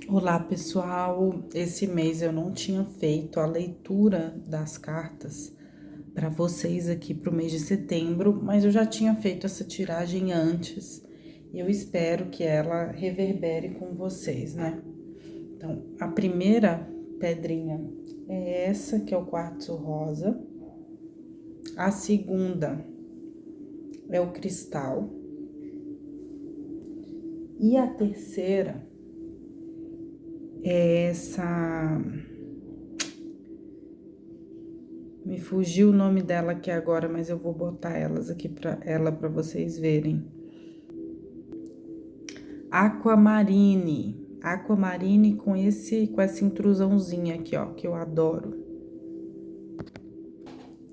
Olá, pessoal. Esse mês eu não tinha feito a leitura das cartas para vocês aqui para o mês de setembro, mas eu já tinha feito essa tiragem antes e eu espero que ela reverbere com vocês, né? Então, a primeira pedrinha é essa, que é o quartzo rosa. A segunda é o cristal. E a terceira é essa. Me fugiu o nome dela aqui agora, mas eu vou botar elas aqui para vocês verem. Aquamarine. Aquamarine com essa intrusãozinha aqui, ó, que eu adoro.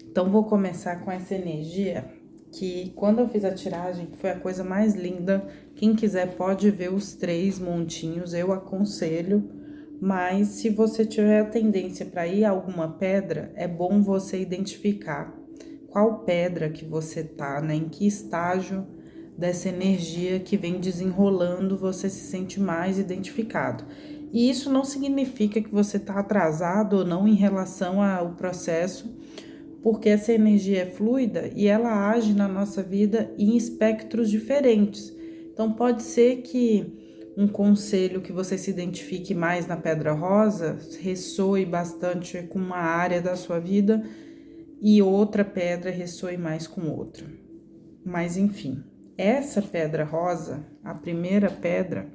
Então vou começar com essa energia que quando eu fiz a tiragem foi a coisa mais linda. Quem quiser pode ver os 3 montinhos, eu aconselho. Mas se você tiver a tendência para ir a alguma pedra, é bom você identificar qual pedra que você tá, né? Em que estágio dessa energia que vem desenrolando você se sente mais identificado. E isso não significa que você tá atrasado ou não em relação ao processo, porque essa energia é fluida e ela age na nossa vida em espectros diferentes. Então pode ser que um conselho que você se identifique mais na pedra rosa ressoe bastante com uma área da sua vida e outra pedra ressoe mais com outra. Mas enfim, essa pedra rosa, a primeira pedra,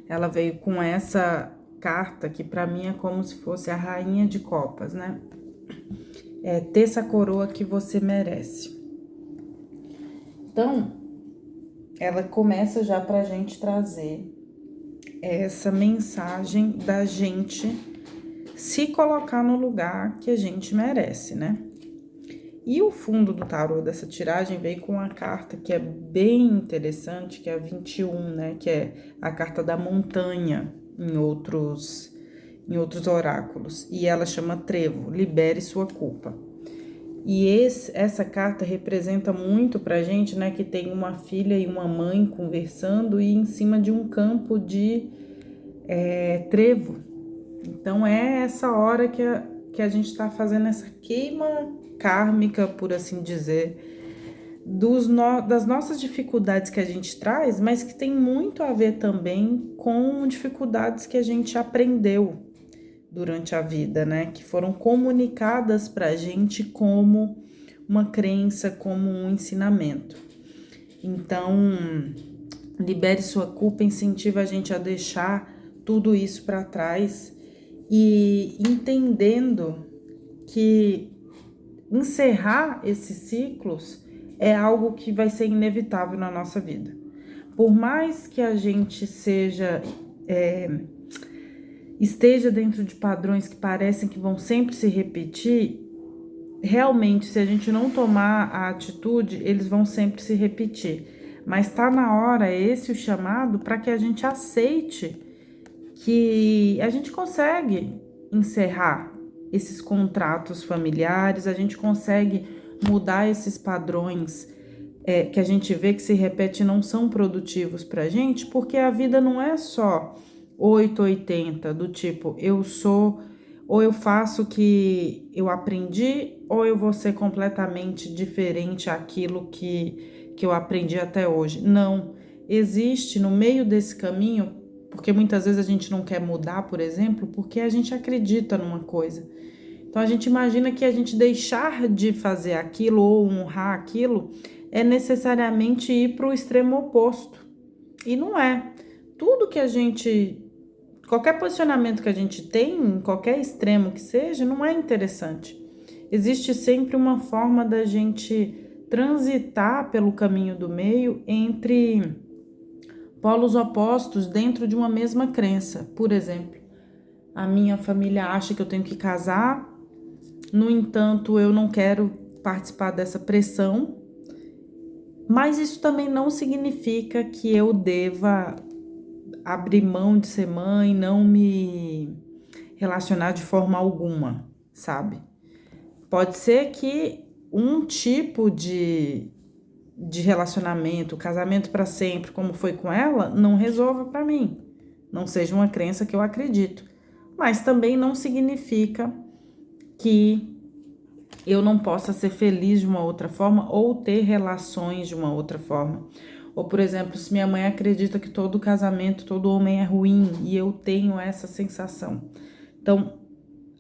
ela veio com essa carta que para mim é como se fosse a rainha de copas, né? É ter essa coroa que você merece. Então, ela começa já pra gente trazer essa mensagem da gente se colocar no lugar que a gente merece, né? E o fundo do tarô dessa tiragem veio com uma carta que é bem interessante, que é a 21, né? Que é a carta da montanha em outros oráculos. E ela chama Trevo, libere sua culpa. E essa carta representa muito pra gente, né? Que tem uma filha e uma mãe conversando e em cima de um campo de trevo. Então é essa hora que a gente tá fazendo essa queima kármica, por assim dizer, das nossas dificuldades que a gente traz, mas que tem muito a ver também com dificuldades que a gente aprendeu durante a vida, né? Que foram comunicadas pra gente como uma crença, como um ensinamento. Então, libere sua culpa, incentiva a gente a deixar tudo isso para trás e entendendo que encerrar esses ciclos é algo que vai ser inevitável na nossa vida. Por mais que a gente esteja dentro de padrões que parecem que vão sempre se repetir, realmente, se a gente não tomar a atitude, eles vão sempre se repetir. Mas tá na hora, esse o chamado, para que a gente aceite que a gente consegue encerrar esses contratos familiares, a gente consegue mudar esses padrões que a gente vê que se repete e não são produtivos pra gente, porque a vida não é só 880, do tipo, eu sou, ou eu faço o que eu aprendi, ou eu vou ser completamente diferente àquilo que eu aprendi até hoje. Não, existe no meio desse caminho, porque muitas vezes a gente não quer mudar, por exemplo, porque a gente acredita numa coisa. Então a gente imagina que a gente deixar de fazer aquilo ou honrar aquilo é necessariamente ir para o extremo oposto. E não é. Tudo que a gente, qualquer posicionamento que a gente tem, em qualquer extremo que seja, não é interessante. Existe sempre uma forma da gente transitar pelo caminho do meio entre polos opostos dentro de uma mesma crença. Por exemplo, a minha família acha que eu tenho que casar, no entanto, eu não quero participar dessa pressão, mas isso também não significa que eu deva abrir mão de ser mãe, não me relacionar de forma alguma, sabe? Pode ser que um tipo de relacionamento, casamento para sempre, como foi com ela, não resolva para mim. não seja uma crença que eu acredito. Mas também não significa que eu não possa ser feliz de uma outra forma ou ter relações de uma outra forma. Ou, por exemplo, se minha mãe acredita que todo casamento, todo homem é ruim e eu tenho essa sensação. Então,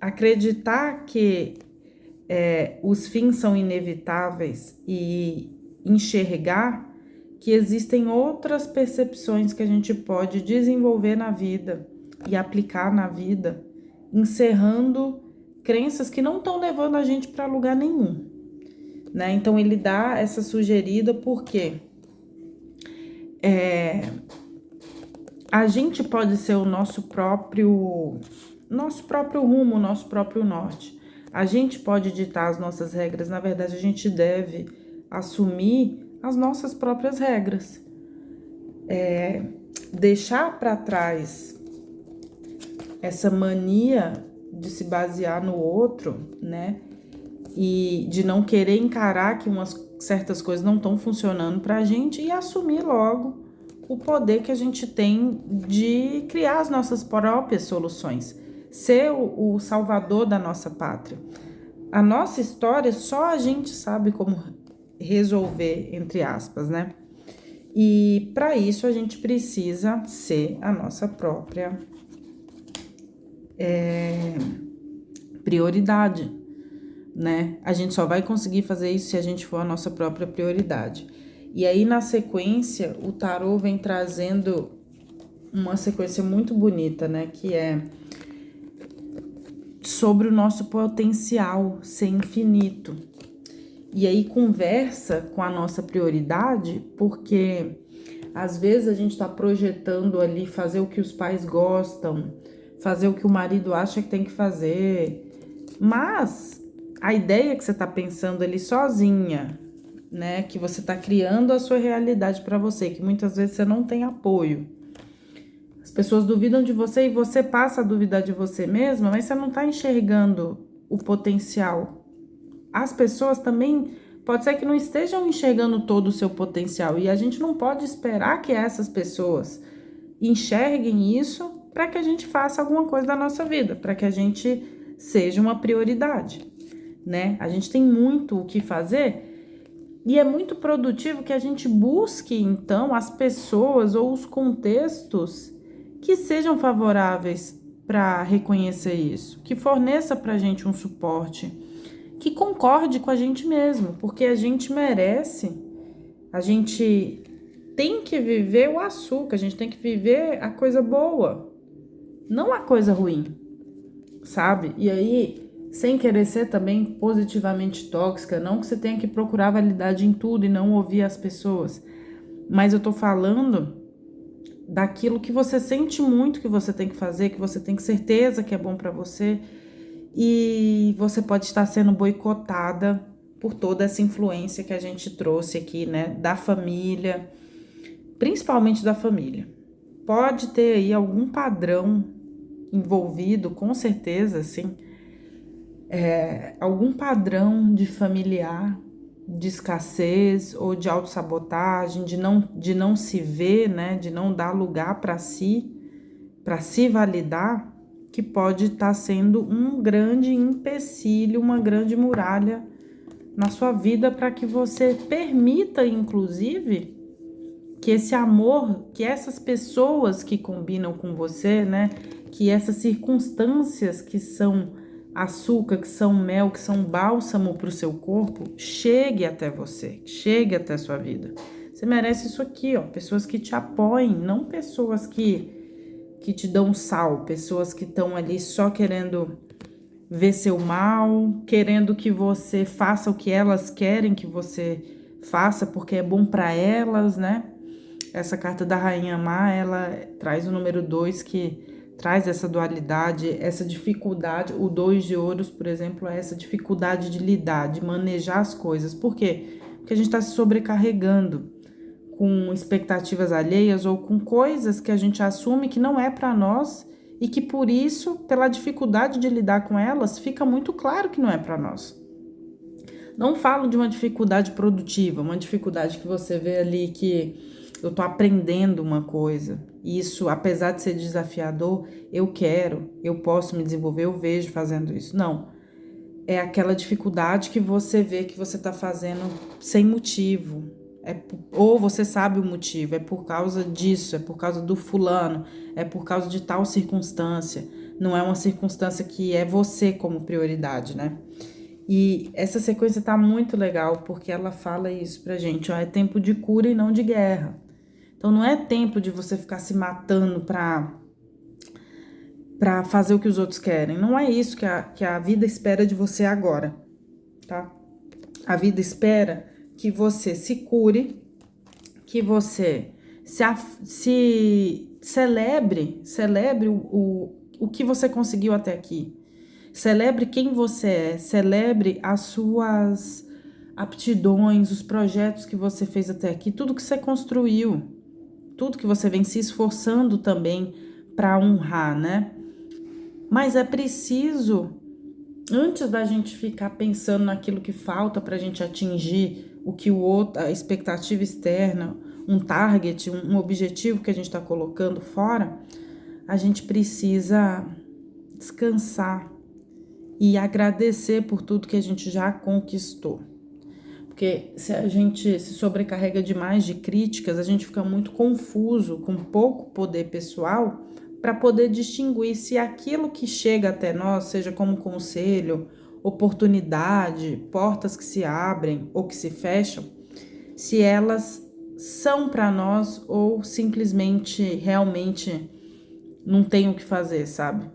acreditar que os fins são inevitáveis e enxergar que existem outras percepções que a gente pode desenvolver na vida e aplicar na vida, encerrando crenças que não estão levando a gente para lugar nenhum, né? Então ele dá essa sugerida porque a gente pode ser o nosso próprio rumo, o nosso próprio norte. A gente pode ditar as nossas regras, na verdade a gente deve assumir as nossas próprias regras. Deixar para trás essa mania de se basear no outro, né? E de não querer encarar que certas coisas não estão funcionando pra gente e assumir logo o poder que a gente tem de criar as nossas próprias soluções, ser o salvador da nossa pátria. A nossa história só a gente sabe como resolver, entre aspas, né? E para isso a gente precisa ser a nossa própria prioridade, né? A gente só vai conseguir fazer isso se a gente for a nossa própria prioridade. E aí, na sequência, o tarô vem trazendo uma sequência muito bonita, né? Que é sobre o nosso potencial ser infinito. E aí conversa com a nossa prioridade, porque às vezes a gente tá projetando ali fazer o que os pais gostam, fazer o que o marido acha que tem que fazer, mas a ideia que você tá pensando ali sozinha, né, que você tá criando a sua realidade para você, que muitas vezes você não tem apoio. As pessoas duvidam de você e você passa a duvidar de você mesma, mas você não tá enxergando o potencial. As pessoas também, pode ser que não estejam enxergando todo o seu potencial, e a gente não pode esperar que essas pessoas enxerguem isso para que a gente faça alguma coisa da nossa vida, para que a gente seja uma prioridade, né? A gente tem muito o que fazer e é muito produtivo que a gente busque, então, as pessoas ou os contextos que sejam favoráveis para reconhecer isso, que forneça para a gente um suporte, que concorde com a gente mesmo, porque a gente merece, a gente tem que viver o açúcar, a gente tem que viver a coisa boa, não a coisa ruim, sabe? E aí, sem querer ser também positivamente tóxica, não que você tenha que procurar validade em tudo e não ouvir as pessoas, mas eu tô falando daquilo que você sente muito que você tem que fazer, que você tem certeza que é bom pra você, e você pode estar sendo boicotada por toda essa influência que a gente trouxe aqui, né, da família, principalmente da família. Pode ter aí algum padrão envolvido, com certeza, assim, algum padrão de familiar, de escassez ou de autossabotagem, de não se ver, né, de não dar lugar para se validar, que pode estar sendo um grande empecilho, uma grande muralha na sua vida para que você permita, inclusive, que esse amor, que essas pessoas que combinam com você, né, que essas circunstâncias que são açúcar, que são mel, que são bálsamo para o seu corpo, chegue até você, chegue até a sua vida. Você merece isso aqui, ó, pessoas que te apoiem, não pessoas que te dão sal, pessoas que estão ali só querendo ver seu mal, querendo que você faça o que elas querem que você faça, porque é bom para elas, né? Essa carta da Rainha Má, ela traz o número 2, que traz essa dualidade, essa dificuldade. O 2 de ouros, por exemplo, é essa dificuldade de lidar, de manejar as coisas. Por quê? Porque a gente está se sobrecarregando com expectativas alheias ou com coisas que a gente assume que não é para nós e que por isso, pela dificuldade de lidar com elas, fica muito claro que não é para nós. Não falo de uma dificuldade produtiva, uma dificuldade que você vê ali que eu tô aprendendo uma coisa. E isso, apesar de ser desafiador, eu quero, eu posso me desenvolver, eu vejo fazendo isso. Não, é aquela dificuldade que você vê que você está fazendo sem motivo. Ou você sabe o motivo, é por causa disso, é por causa do fulano, é por causa de tal circunstância. Não é uma circunstância que é você como prioridade, né? E essa sequência tá muito legal, porque ela fala isso pra gente, ó, é tempo de cura e não de guerra. Então não é tempo de você ficar se matando pra fazer o que os outros querem. Não é isso que a vida espera de você agora, tá? A vida espera que você se cure, que você se celebre o que você conseguiu até aqui. Celebre quem você é, celebre as suas aptidões, os projetos que você fez até aqui, tudo que você construiu, tudo que você vem se esforçando também para honrar, né? Mas é preciso, antes da gente ficar pensando naquilo que falta para a gente atingir o que o outro, a expectativa externa, um target, um objetivo que a gente está colocando fora, a gente precisa descansar e agradecer por tudo que a gente já conquistou. Porque se a gente se sobrecarrega demais de críticas, a gente fica muito confuso, com pouco poder pessoal, para poder distinguir se aquilo que chega até nós, seja como conselho, oportunidade, portas que se abrem ou que se fecham, se elas são para nós ou simplesmente, realmente não tem o que fazer, sabe?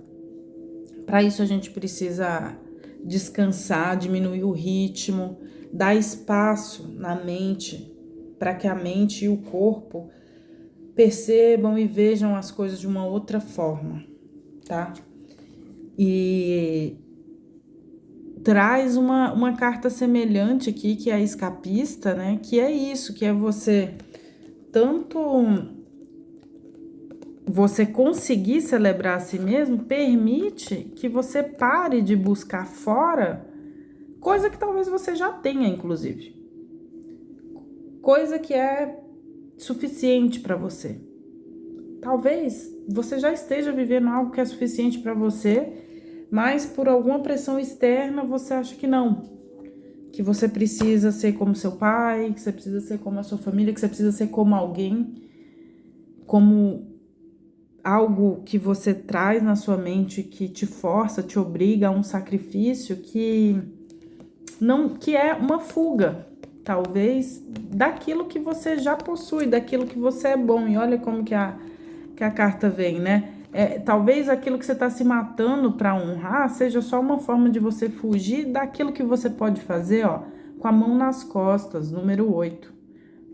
Para isso a gente precisa descansar, diminuir o ritmo, dar espaço na mente, para que a mente e o corpo percebam e vejam as coisas de uma outra forma, tá? E traz uma carta semelhante aqui, que é a escapista, né? Que é isso, que é você tanto você conseguir celebrar a si mesmo, permite que você pare de buscar fora coisa que talvez você já tenha, inclusive. Coisa que é suficiente para você. Talvez você já esteja vivendo algo que é suficiente para você, mas por alguma pressão externa você acha que não. Que você precisa ser como seu pai, que você precisa ser como a sua família, que você precisa ser como alguém, como algo que você traz na sua mente que te força, te obriga a um sacrifício que é uma fuga, talvez, daquilo que você já possui, daquilo que você é bom. E olha como que a carta vem, né? Talvez aquilo que você está se matando para honrar seja só uma forma de você fugir daquilo que você pode fazer, ó, com a mão nas costas, número 8.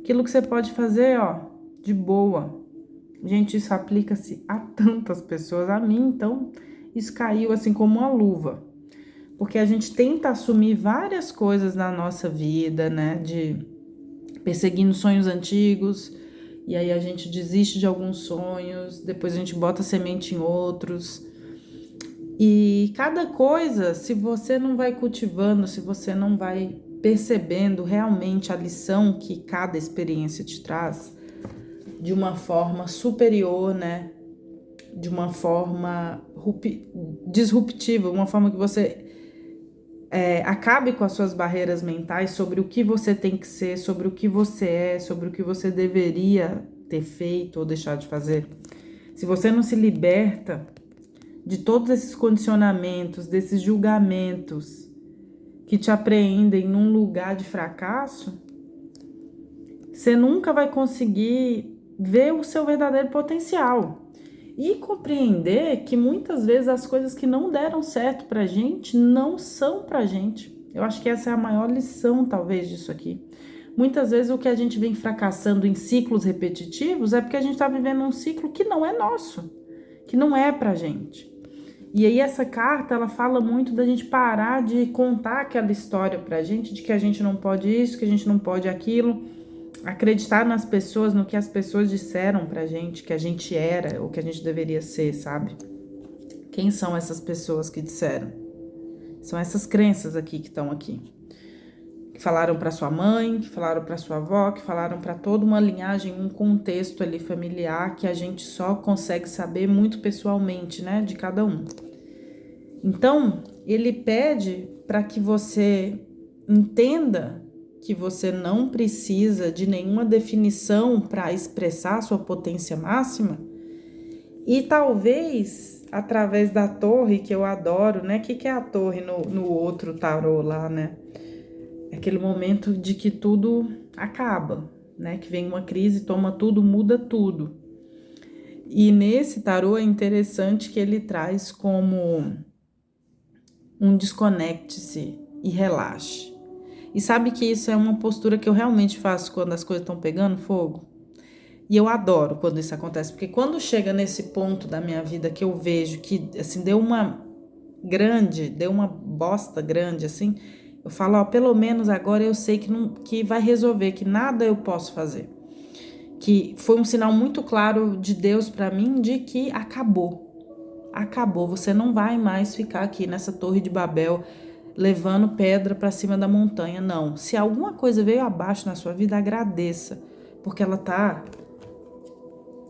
Aquilo que você pode fazer, ó, de boa. Gente, isso aplica-se a tantas pessoas, a mim, então, isso caiu assim como uma luva. Porque a gente tenta assumir várias coisas na nossa vida, né? De perseguindo sonhos antigos, e aí a gente desiste de alguns sonhos, depois a gente bota semente em outros. E cada coisa, se você não vai cultivando, se você não vai percebendo realmente a lição que cada experiência te traz, de uma forma superior, né? De uma forma disruptiva, uma forma que você acabe com as suas barreiras mentais sobre o que você tem que ser, sobre o que você é, sobre o que você deveria ter feito ou deixar de fazer. Se você não se liberta de todos esses condicionamentos, desses julgamentos que te apreendem num lugar de fracasso, você nunca vai conseguir ver o seu verdadeiro potencial e compreender que muitas vezes as coisas que não deram certo pra gente não são pra gente. Eu acho que essa é a maior lição, talvez, disso aqui. Muitas vezes o que a gente vem fracassando em ciclos repetitivos é porque a gente tá vivendo um ciclo que não é nosso, que não é pra gente. E aí essa carta, ela fala muito da gente parar de contar aquela história pra gente, de que a gente não pode isso, que a gente não pode aquilo, acreditar nas pessoas, no que as pessoas disseram pra gente, que a gente era, ou que a gente deveria ser, sabe? Quem são essas pessoas que disseram? São essas crenças aqui que estão aqui. que falaram para sua mãe, que falaram para sua avó, que falaram para toda uma linhagem, um contexto ali familiar que a gente só consegue saber muito pessoalmente, né, de cada um. Então, ele pede para que você entenda que você não precisa de nenhuma definição para expressar sua potência máxima. E talvez, através da torre, que eu adoro, né? O que é a torre no outro tarô lá, né? Aquele momento de que tudo acaba, né? Que vem uma crise, toma tudo, muda tudo. E nesse tarô é interessante que ele traz como um desconecte-se e relaxe. E sabe que isso é uma postura que eu realmente faço quando as coisas estão pegando fogo? E eu adoro quando isso acontece, porque quando chega nesse ponto da minha vida que eu vejo que, assim, deu uma bosta grande, assim, eu falo, ó, pelo menos agora eu sei que vai resolver, que nada eu posso fazer. Que foi um sinal muito claro de Deus para mim de que acabou. Acabou, você não vai mais ficar aqui nessa torre de Babel levando pedra para cima da montanha, não. Se alguma coisa veio abaixo na sua vida, agradeça, porque ela tá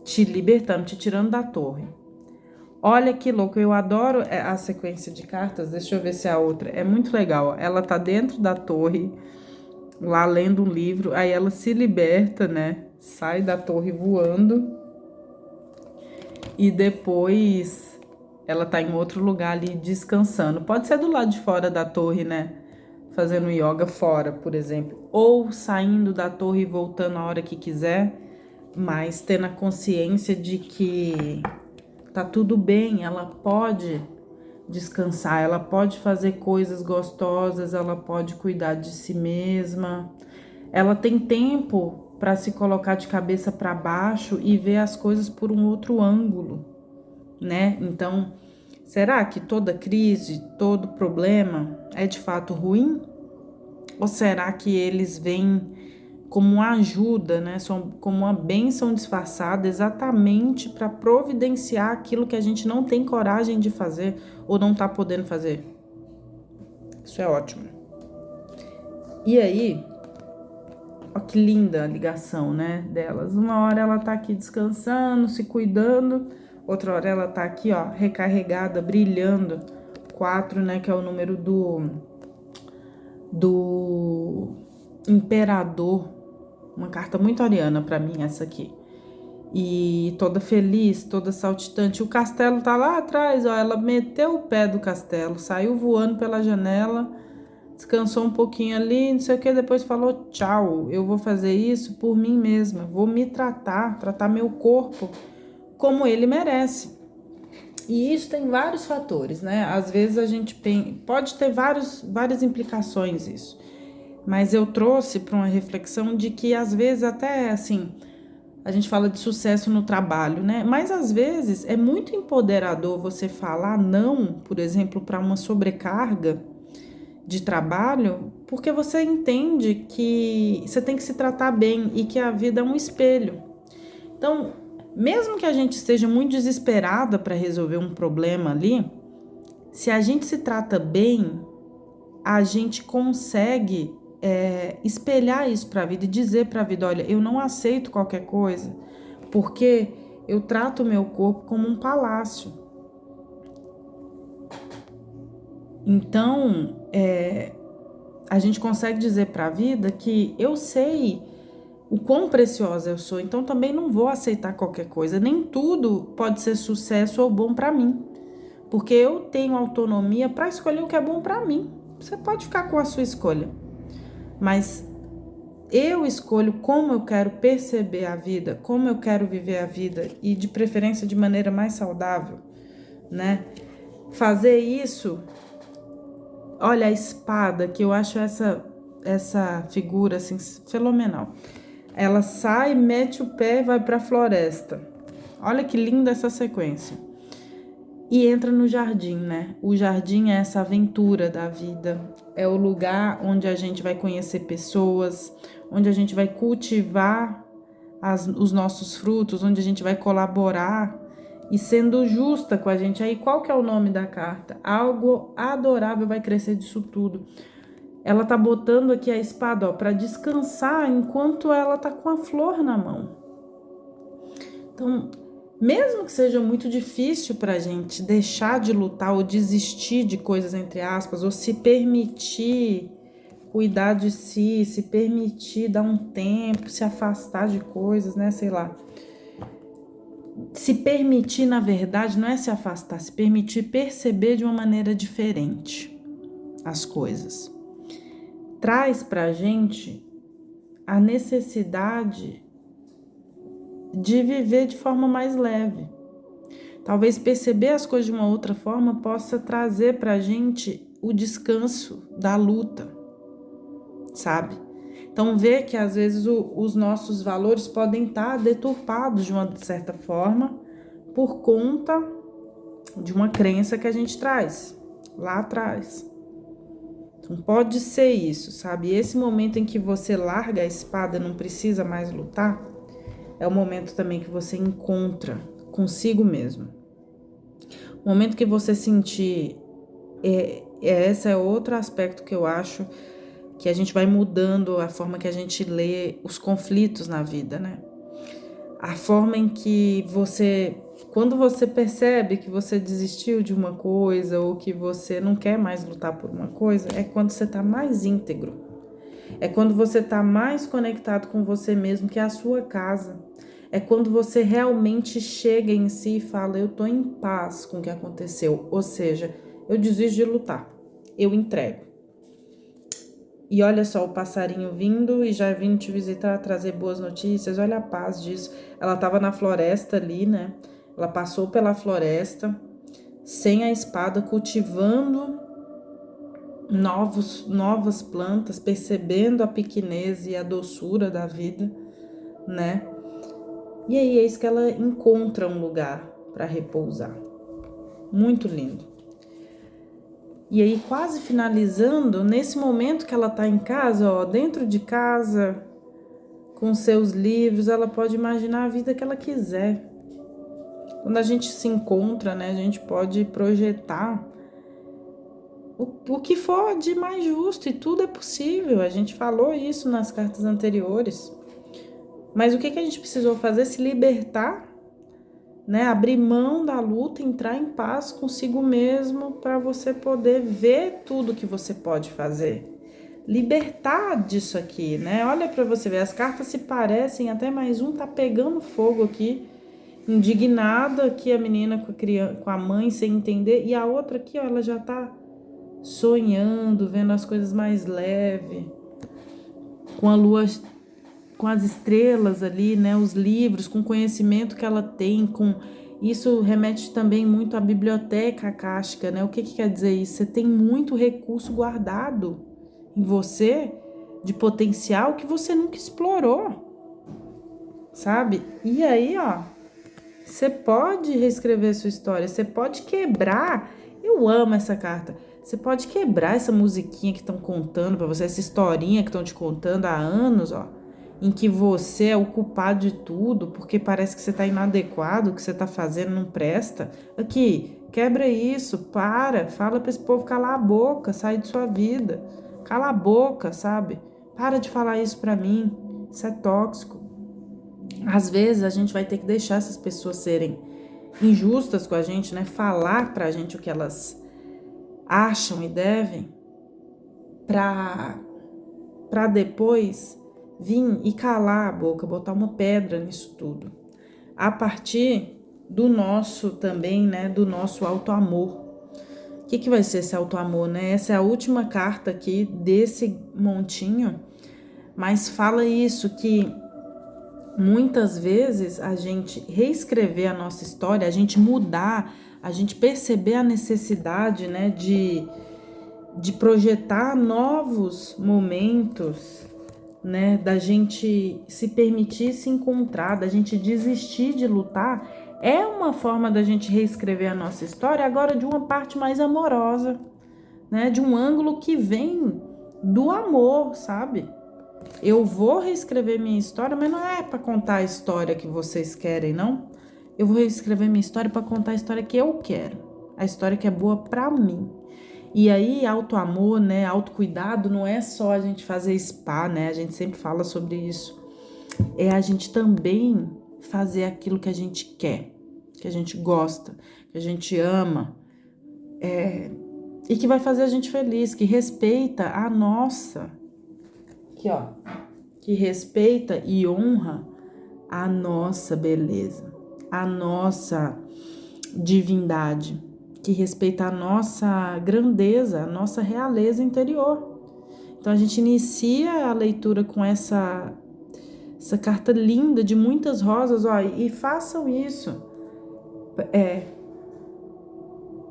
te libertando, te tirando da torre. Olha que louco, eu adoro a sequência de cartas, deixa eu ver se é a outra, é muito legal. Ela tá dentro da torre, lá lendo um livro, aí ela se liberta, né? Sai da torre voando e depois ela tá em outro lugar ali descansando. Pode ser do lado de fora da torre, né? Fazendo yoga fora, por exemplo, ou saindo da torre e voltando a hora que quiser, mas tendo a consciência de que tá tudo bem, ela pode descansar, ela pode fazer coisas gostosas, ela pode cuidar de si mesma, ela tem tempo para se colocar de cabeça para baixo e ver as coisas por um outro ângulo, né? Então, será que toda crise, todo problema é de fato ruim? Ou será que eles vêm como uma ajuda, né? Como uma bênção disfarçada exatamente para providenciar aquilo que a gente não tem coragem de fazer ou não tá podendo fazer? Isso é ótimo. E aí, ó que linda a ligação, né, delas. Uma hora ela tá aqui descansando, se cuidando, outra hora ela tá aqui, ó, recarregada, brilhando. 4, né, que é o número do imperador. Uma carta muito ariana pra mim essa aqui. E toda feliz, toda saltitante. O castelo tá lá atrás, ó. Ela meteu o pé do castelo, saiu voando pela janela, descansou um pouquinho ali, não sei o que, depois falou tchau. Eu vou fazer isso por mim mesma. Vou me tratar meu corpo como ele merece. E isso tem vários fatores, né? Às vezes a gente pode ter várias implicações isso. Mas eu trouxe para uma reflexão de que às vezes até assim, a gente fala de sucesso no trabalho, né? Mas às vezes é muito empoderador você falar não, por exemplo, para uma sobrecarga de trabalho, porque você entende que você tem que se tratar bem e que a vida é um espelho. Então, mesmo que a gente esteja muito desesperada para resolver um problema ali, se a gente se trata bem, a gente consegue espelhar isso para a vida e dizer para a vida, olha, eu não aceito qualquer coisa, porque eu trato o meu corpo como um palácio. Então, a gente consegue dizer para a vida que eu sei o quão preciosa eu sou, então também não vou aceitar qualquer coisa. Nem tudo pode ser sucesso ou bom para mim, porque eu tenho autonomia para escolher o que é bom para mim. Você pode ficar com a sua escolha, mas eu escolho como eu quero perceber a vida, como eu quero viver a vida e de preferência de maneira mais saudável, né? Fazer isso, olha a espada, que eu acho essa figura assim fenomenal. Ela sai, mete o pé, vai para a floresta. Olha que linda essa sequência. E entra no jardim, né? O jardim é essa aventura da vida. É o lugar onde a gente vai conhecer pessoas, onde a gente vai cultivar os nossos frutos, onde a gente vai colaborar e sendo justa com a gente. Aí qual que é o nome da carta? Algo adorável vai crescer disso tudo. ela tá botando aqui a espada, ó, para descansar enquanto ela tá com a flor na mão. Então, mesmo que seja muito difícil pra gente deixar de lutar ou desistir de coisas, entre aspas, ou se permitir cuidar de si, se permitir dar um tempo, se afastar de coisas, né, sei lá. Se permitir, na verdade, não é se afastar, se permitir perceber de uma maneira diferente as coisas. Traz pra gente a necessidade de viver de forma mais leve. Talvez perceber as coisas de uma outra forma possa trazer pra gente o descanso da luta, sabe? Então, ver que às vezes os nossos valores podem estar deturpados de uma certa forma por conta de uma crença que a gente traz lá atrás. Então, pode ser isso, sabe? Esse momento em que você larga a espada, não precisa mais lutar, é o momento também que você encontra consigo mesmo. O momento que você sentir, esse é outro aspecto que eu acho que a gente vai mudando a forma que a gente lê os conflitos na vida, né? A forma em que quando você percebe que você desistiu de uma coisa ou que você não quer mais lutar por uma coisa, é quando você tá mais íntegro. É quando você tá mais conectado com você mesmo, que é a sua casa. É quando você realmente chega em si e fala, eu tô em paz com o que aconteceu. Ou seja, eu desisto de lutar, eu entrego. E olha só o passarinho vindo e já vindo te visitar, trazer boas notícias. Olha a paz disso. Ela estava na floresta ali, né? Ela passou pela floresta, sem a espada, cultivando novas plantas, percebendo a pequenez e a doçura da vida, né? E aí eis que ela encontra um lugar para repousar. Muito lindo. E aí, quase finalizando, nesse momento que ela tá em casa, ó, dentro de casa, com seus livros, ela pode imaginar a vida que ela quiser. Quando a gente se encontra, né, a gente pode projetar o que for de mais justo, e tudo é possível. A gente falou isso nas cartas anteriores. Mas o que a gente precisou fazer? Se libertar, né? Abrir mão da luta, entrar em paz consigo mesmo para você poder ver tudo que você pode fazer. Libertar disso aqui, né? Olha para você ver, as cartas se parecem, até mais um tá pegando fogo aqui, indignada aqui a menina com a mãe sem entender, e a outra aqui, ó, ela já tá sonhando, vendo as coisas mais leve, com a lua, com as estrelas ali, né, os livros, com o conhecimento que ela tem, com isso remete também muito à biblioteca akáshica, né? O que quer dizer isso? Você tem muito recurso guardado em você de potencial que você nunca explorou, sabe? E aí, ó, você pode reescrever sua história, você pode quebrar. Eu amo essa carta. Você pode quebrar essa musiquinha que estão contando pra você, essa historinha que estão te contando há anos, ó, em que você é o culpado de tudo, porque parece que você tá inadequado, o que você tá fazendo não presta. Aqui, quebra isso, fala pra esse povo calar a boca, sai de sua vida. Cala a boca, sabe? Para de falar isso pra mim, isso é tóxico. Às vezes a gente vai ter que deixar essas pessoas serem injustas com a gente, né? Falar pra gente o que elas acham e devem, pra depois vir e calar a boca, botar uma pedra nisso tudo. A partir do nosso também, né? Do nosso auto-amor. O que vai ser esse auto-amor, né? Essa é a última carta aqui desse montinho, mas fala isso, que muitas vezes a gente reescrever a nossa história, a gente mudar, a gente perceber a necessidade, né, de projetar novos momentos, né, da gente se permitir se encontrar, da gente desistir de lutar, é uma forma da gente reescrever a nossa história agora de uma parte mais amorosa, né, de um ângulo que vem do amor, sabe? Eu vou reescrever minha história, mas não é para contar a história que vocês querem, não. Eu vou reescrever minha história para contar a história que eu quero, a história que é boa para mim. E aí, autoamor, né, autocuidado não é só a gente fazer spa, né? A gente sempre fala sobre isso. É a gente também fazer aquilo que a gente quer, que a gente gosta, que a gente ama, e que vai fazer a gente feliz, que respeita a nossa, aqui ó, que respeita e honra a nossa beleza, a nossa divindade, que respeita a nossa grandeza, a nossa realeza interior. Então a gente inicia a leitura com essa carta linda de muitas rosas, ó, e façam isso.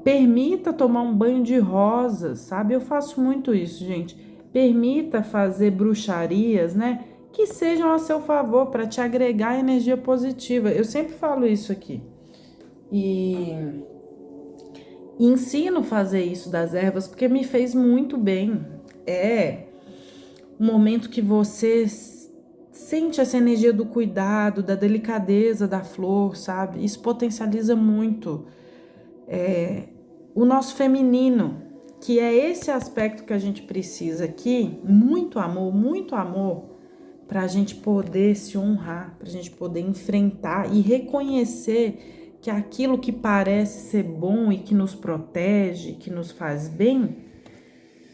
Permita tomar um banho de rosas, sabe? Eu faço muito isso, gente. Permita fazer bruxarias, né? Que sejam a seu favor para te agregar energia positiva. Eu sempre falo isso aqui. E ensino a fazer isso das ervas porque me fez muito bem. É um momento que você sente essa energia do cuidado, da delicadeza da flor, sabe? Isso potencializa muito o nosso feminino, que é esse aspecto que a gente precisa aqui, muito amor, para a gente poder se honrar, para a gente poder enfrentar e reconhecer que aquilo que parece ser bom e que nos protege, que nos faz bem,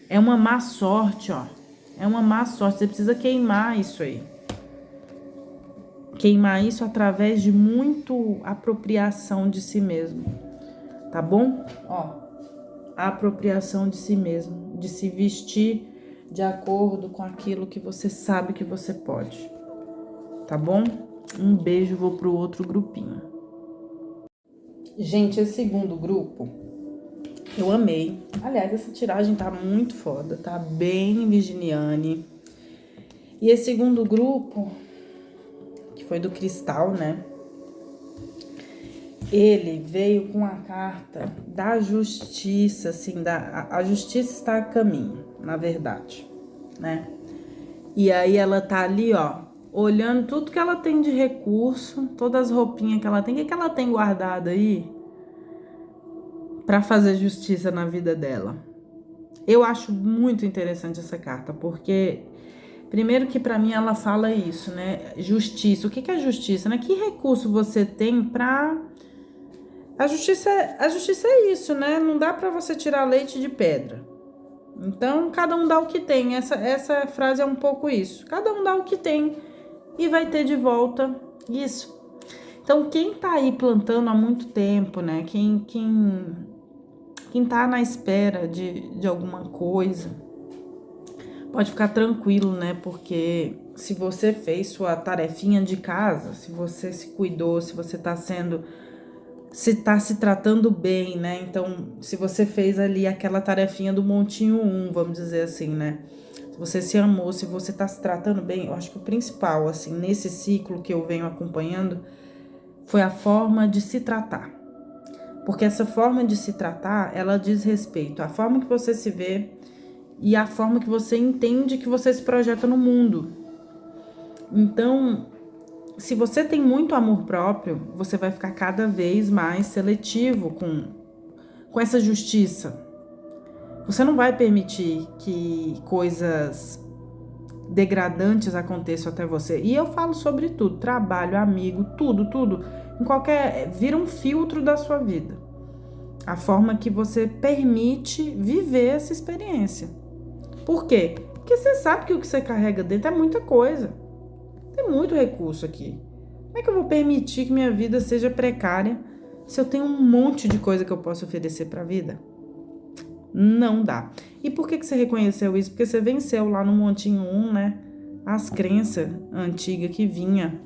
é uma má sorte, ó. É uma má sorte, você precisa queimar isso aí. Queimar isso através de muito apropriação de si mesmo, tá bom? Ó, a apropriação de si mesmo, de se vestir de acordo com aquilo que você sabe que você pode, tá bom? Um beijo, vou pro outro grupinho. Gente, esse segundo grupo, eu amei. Aliás, essa tiragem tá muito foda, tá bem virginiane. E esse segundo grupo, que foi do cristal, né? Ele veio com a carta da justiça, assim, a justiça está a caminho, na verdade, né? E aí ela tá ali, ó, olhando tudo que ela tem de recurso, todas as roupinhas que ela tem, o que ela tem guardado aí para fazer justiça na vida dela. Eu acho muito interessante essa carta, porque primeiro que para mim ela fala isso, né? Justiça. O que é justiça, né? Que recurso você tem para a justiça é isso, né? Não dá para você tirar leite de pedra. Então, cada um dá o que tem. Essa frase é um pouco isso. Cada um dá o que tem e vai ter de volta isso. Então, quem tá aí plantando há muito tempo, né? Quem tá na espera de alguma coisa, pode ficar tranquilo, né? Porque se você fez sua tarefinha de casa, se você se cuidou, se você tá se tratando bem, né? Então, se você fez ali aquela tarefinha do montinho 1, vamos dizer assim, né? Se você se amou, se você tá se tratando bem, eu acho que o principal, assim, nesse ciclo que eu venho acompanhando, foi a forma de se tratar. Porque essa forma de se tratar, ela diz respeito à forma que você se vê e à forma que você entende que você se projeta no mundo. Então, se você tem muito amor próprio, você vai ficar cada vez mais seletivo com essa justiça. Você não vai permitir que coisas degradantes aconteçam até você. E eu falo sobre tudo, trabalho, amigo, tudo. Em qualquer, vira um filtro da sua vida. A forma que você permite viver essa experiência. Por quê? Porque você sabe que o que você carrega dentro é muita coisa. Tem muito recurso aqui. Como é que eu vou permitir que minha vida seja precária se eu tenho um monte de coisa que eu posso oferecer para a vida? Não dá. E por que você reconheceu isso? Porque você venceu lá no montinho 1, né? As crenças antigas que vinha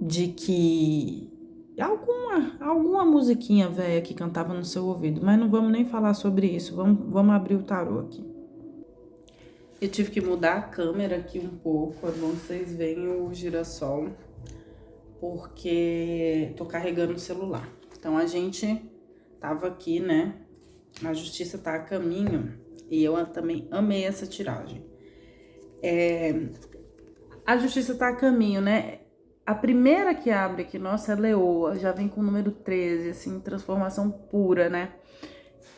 de que alguma musiquinha velha que cantava no seu ouvido. Mas não vamos nem falar sobre isso. Vamos abrir o tarô aqui. Eu tive que mudar a câmera aqui um pouco, é bom que vocês vejam o girassol, porque tô carregando o celular. Então, a gente tava aqui, né, a justiça tá a caminho, e eu também amei essa tiragem. A justiça tá a caminho, né, a primeira que abre aqui, nossa, é Leoa, já vem com o número 13, assim, transformação pura, né.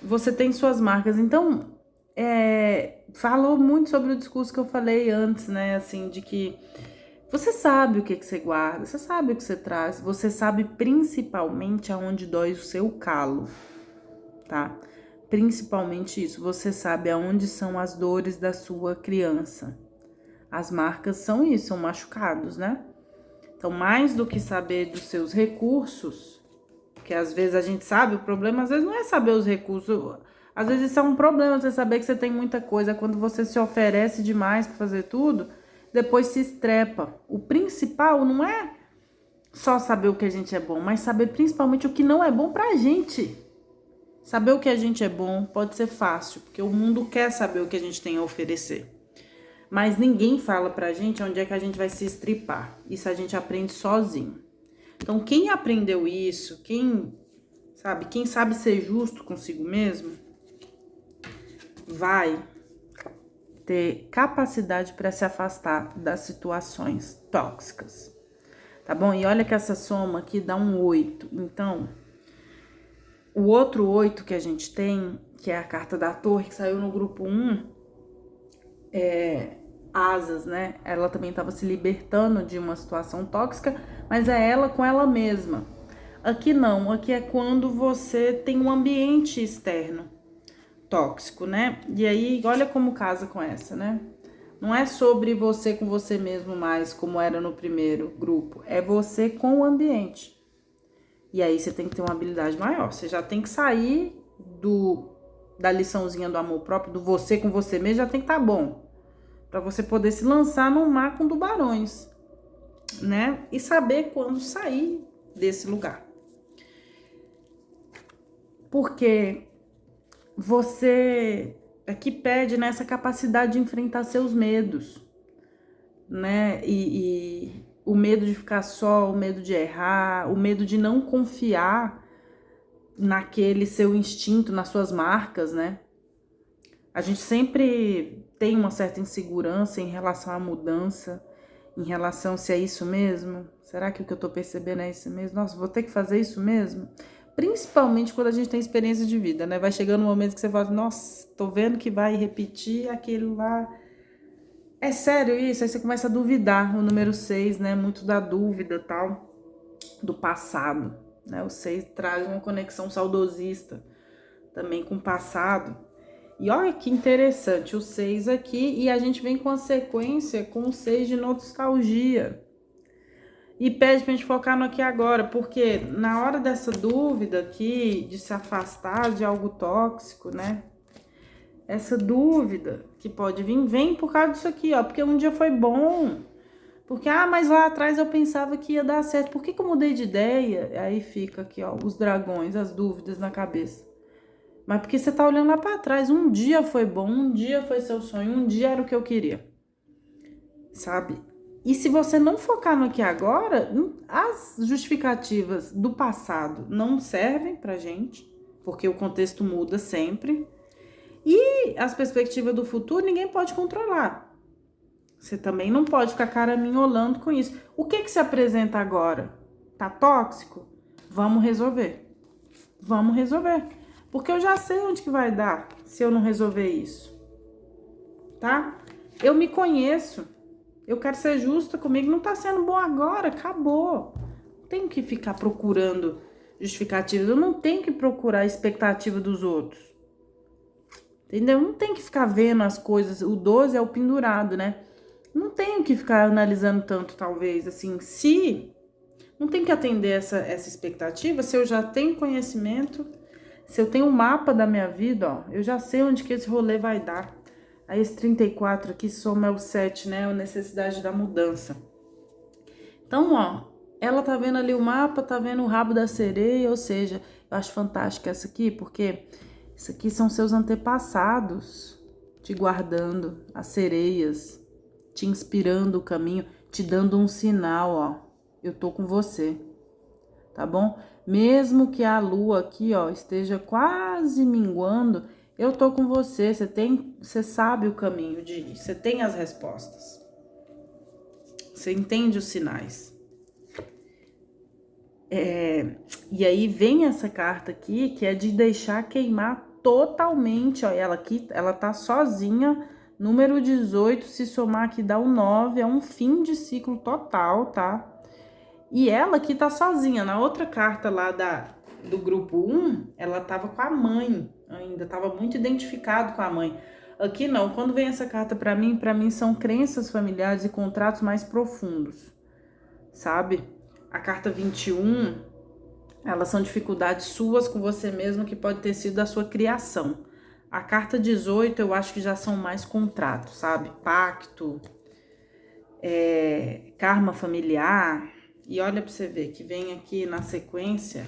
você tem suas marcas. Então, falou muito sobre o discurso que eu falei antes, né? Assim, de que você sabe o que você guarda, você sabe o que você traz, você sabe principalmente aonde dói o seu calo, tá? Principalmente isso, você sabe aonde são as dores da sua criança. As marcas são isso, são machucados, né? Então, mais do que saber dos seus recursos, que às vezes a gente sabe, o problema às vezes não é saber os recursos, às vezes isso é um problema, você saber que você tem muita coisa, quando você se oferece demais para fazer tudo, depois se estrepa. O principal não é só saber o que a gente é bom, mas saber principalmente o que não é bom pra gente. Saber o que a gente é bom pode ser fácil, porque o mundo quer saber o que a gente tem a oferecer. Mas ninguém fala pra gente onde é que a gente vai se estripar. Isso a gente aprende sozinho. Então, quem aprendeu isso, quem sabe ser justo consigo mesmo, vai ter capacidade para se afastar das situações tóxicas. Tá bom? E olha que essa soma aqui dá um 8. Então, o outro 8 que a gente tem, que é a carta da torre, que saiu no grupo 1, asas, né? Ela também estava se libertando de uma situação tóxica, mas é ela com ela mesma. Aqui não, aqui é quando você tem um ambiente externo tóxico, né? E aí, olha como casa com essa, né? Não é sobre você com você mesmo mais, como era no primeiro grupo. É você com o ambiente. E aí você tem que ter uma habilidade maior. Você já tem que sair da liçãozinha do amor próprio, do você com você mesmo, já tem que estar bom. Pra você poder se lançar num mar com tubarões, né? E saber quando sair desse lugar. Porque você aqui pede nessa capacidade de enfrentar seus medos, né? E o medo de ficar só, o medo de errar, o medo de não confiar naquele seu instinto, nas suas marcas, né? A gente sempre tem uma certa insegurança em relação à mudança, em relação se é isso mesmo? Será que o que eu tô percebendo é isso mesmo? Nossa, vou ter que fazer isso mesmo? Principalmente quando a gente tem experiência de vida, né? Vai chegando um momento que você fala, nossa, tô vendo que vai repetir aquilo lá. É sério isso? Aí você começa a duvidar. O número 6, né? Muito da dúvida, tal, do passado, né? O 6 traz uma conexão saudosista também com o passado. E olha que interessante, o 6 aqui, e a gente vem com a sequência com o 6 de nostalgia. E pede pra gente focar no aqui e agora, porque na hora dessa dúvida aqui, de se afastar de algo tóxico, né? Essa dúvida que pode vir, vem por causa disso aqui, ó. Porque um dia foi bom. Porque, mas lá atrás eu pensava que ia dar certo. Por que eu mudei de ideia? Aí fica aqui, ó, os dragões, as dúvidas na cabeça. Mas porque você tá olhando lá pra trás. Um dia foi bom, um dia foi seu sonho, um dia era o que eu queria. Sabe? E se você não focar no aqui agora, as justificativas do passado não servem pra gente, porque o contexto muda sempre. E as perspectivas do futuro ninguém pode controlar. Você também não pode ficar caraminholando com isso. O que se apresenta agora? Tá tóxico? Vamos resolver. Vamos resolver. Porque eu já sei onde que vai dar se eu não resolver isso. Tá? Eu me conheço. Eu quero ser justa comigo. Não tá sendo bom agora. Acabou. Não tenho que ficar procurando justificativas. Eu não tenho que procurar a expectativa dos outros. Entendeu? Não tem que ficar vendo as coisas. O 12 é o pendurado, né? Não tenho que ficar analisando tanto, talvez, assim, se não tem que atender essa expectativa, se eu já tenho conhecimento, se eu tenho um mapa da minha vida, ó, eu já sei onde que esse rolê vai dar. Aí esse 34 aqui soma o 7, né, a necessidade da mudança. Então, ó, ela tá vendo ali o mapa, tá vendo o rabo da sereia, ou seja, eu acho fantástica essa aqui, porque isso aqui são seus antepassados te guardando, as sereias, te inspirando o caminho, te dando um sinal, ó, eu tô com você, tá bom? Mesmo que a lua aqui, ó, esteja quase minguando, eu tô com você, você sabe o caminho de ir, você tem as respostas, você entende os sinais. E aí vem essa carta aqui, que é de deixar queimar totalmente, ó, ela aqui, ela tá sozinha, número 18, se somar aqui dá um 9, é um fim de ciclo total, tá? E ela aqui tá sozinha, na outra carta lá do grupo 1, ela tava com a mãe, ainda tava muito identificado com a mãe. Aqui não, quando vem essa carta para mim são crenças familiares e contratos mais profundos, sabe? A carta 21, elas são dificuldades suas com você mesmo que pode ter sido da sua criação. A carta 18 eu acho que já são mais contratos, sabe? Pacto, karma familiar. E olha pra você ver que vem aqui na sequência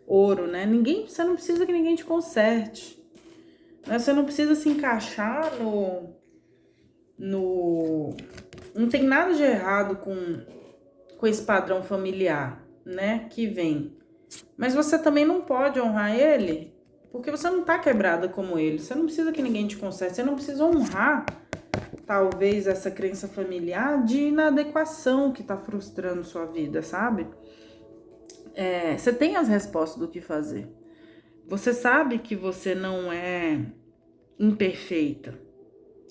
ouro, né? Você não precisa que ninguém te conserte. Né? Você não precisa se encaixar não tem nada de errado com esse padrão familiar, né? Que vem. Mas você também não pode honrar ele, porque você não tá quebrada como ele. Você não precisa que ninguém te conserte. Você não precisa honrar, talvez, essa crença familiar de inadequação que tá frustrando sua vida, sabe? Você tem as respostas do que fazer. Você sabe que você não é imperfeita.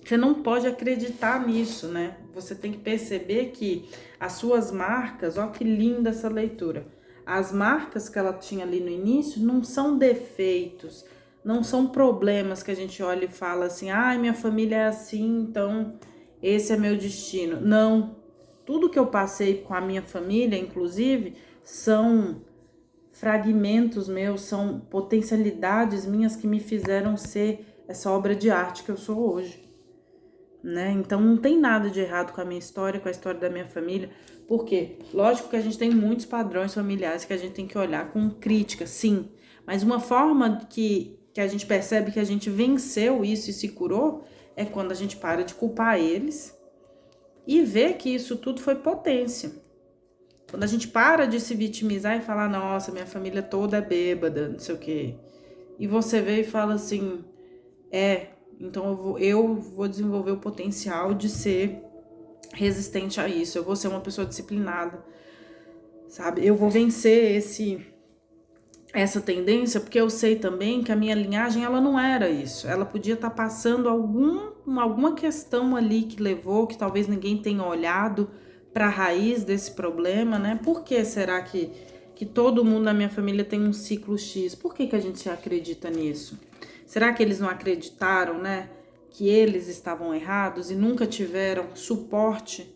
Você não pode acreditar nisso, né? Você tem que perceber que as suas marcas, ó que linda essa leitura. As marcas que ela tinha ali no início não são defeitos, não são problemas que a gente olha e fala assim, ai, minha família é assim, então esse é meu destino. Não. Tudo que eu passei com a minha família, inclusive, são fragmentos meus, são potencialidades minhas que me fizeram ser essa obra de arte que eu sou hoje, né? Então não tem nada de errado com a minha história, com a história da minha família, porque lógico que a gente tem muitos padrões familiares que a gente tem que olhar com crítica, sim, mas uma forma que a gente percebe que a gente venceu isso e se curou é quando a gente para de culpar eles e vê que isso tudo foi potência. Quando a gente para de se vitimizar e falar, nossa, minha família toda é bêbada, não sei o quê. E você vê e fala assim, então eu vou desenvolver o potencial de ser resistente a isso. Eu vou ser uma pessoa disciplinada, sabe? Eu vou vencer essa tendência, porque eu sei também que a minha linhagem, ela não era isso. Ela podia estar passando alguma questão ali que levou, que talvez ninguém tenha olhado para a raiz desse problema, né? Por que será que todo mundo na minha família tem um ciclo X? Por que a gente acredita nisso? Será que eles não acreditaram, né? Que eles estavam errados e nunca tiveram suporte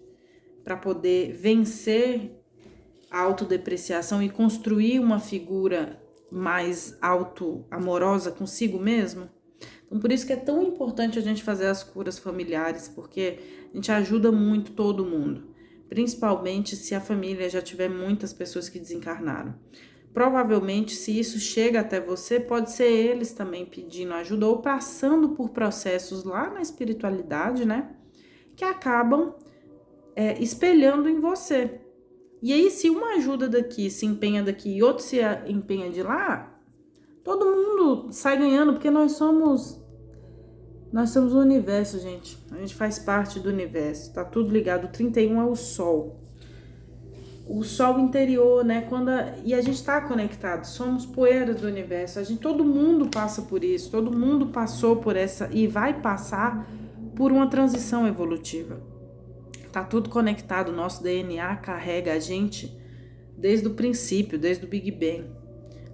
para poder vencer a autodepreciação e construir uma figura mais auto-amorosa consigo mesmo? Então, por isso que é tão importante a gente fazer as curas familiares, porque a gente ajuda muito todo mundo. Principalmente se a família já tiver muitas pessoas que desencarnaram. Provavelmente, se isso chega até você, pode ser eles também pedindo ajuda ou passando por processos lá na espiritualidade, né? Que acabam espelhando em você. E aí, se uma ajuda daqui, se empenha daqui e outro se empenha de lá, todo mundo sai ganhando, porque nós somos o universo, gente. A gente faz parte do universo. Tá tudo ligado. O 31 é o sol. O sol interior, né? E a gente tá conectado. Somos poeiras do universo. Todo mundo passa por isso. Todo mundo passou por essa e vai passar por uma transição evolutiva. Tá tudo conectado. Nosso DNA carrega a gente desde o princípio, desde o Big Bang.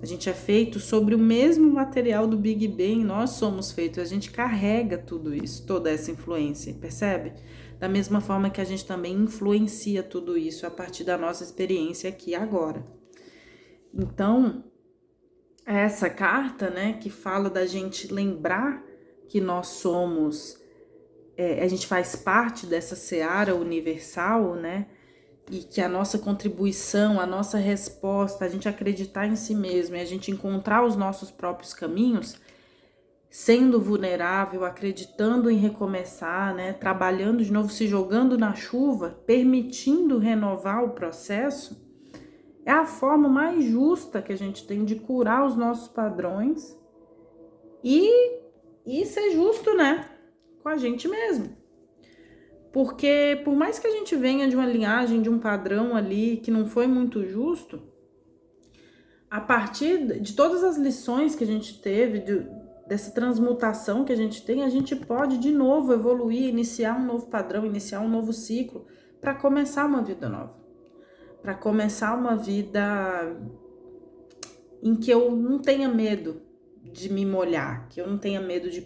A gente é feito sobre o mesmo material do Big Bang, nós somos feitos, a gente carrega tudo isso, toda essa influência, percebe? Da mesma forma que a gente também influencia tudo isso a partir da nossa experiência aqui agora. Então, essa carta, né, que fala da gente lembrar que nós somos, a gente faz parte dessa seara universal, né? E que a nossa contribuição, a nossa resposta, a gente acreditar em si mesmo e a gente encontrar os nossos próprios caminhos, sendo vulnerável, acreditando em recomeçar, né? Trabalhando de novo, se jogando na chuva, permitindo renovar o processo, é a forma mais justa que a gente tem de curar os nossos padrões e ser justo, né? Com a gente mesmo. Porque por mais que a gente venha de uma linhagem, de um padrão ali que não foi muito justo, a partir de todas as lições que a gente teve dessa transmutação que a gente tem, a gente pode de novo evoluir, iniciar um novo padrão, iniciar um novo ciclo, para começar uma vida nova. Para começar uma vida em que eu não tenha medo de me molhar, que eu não tenha medo de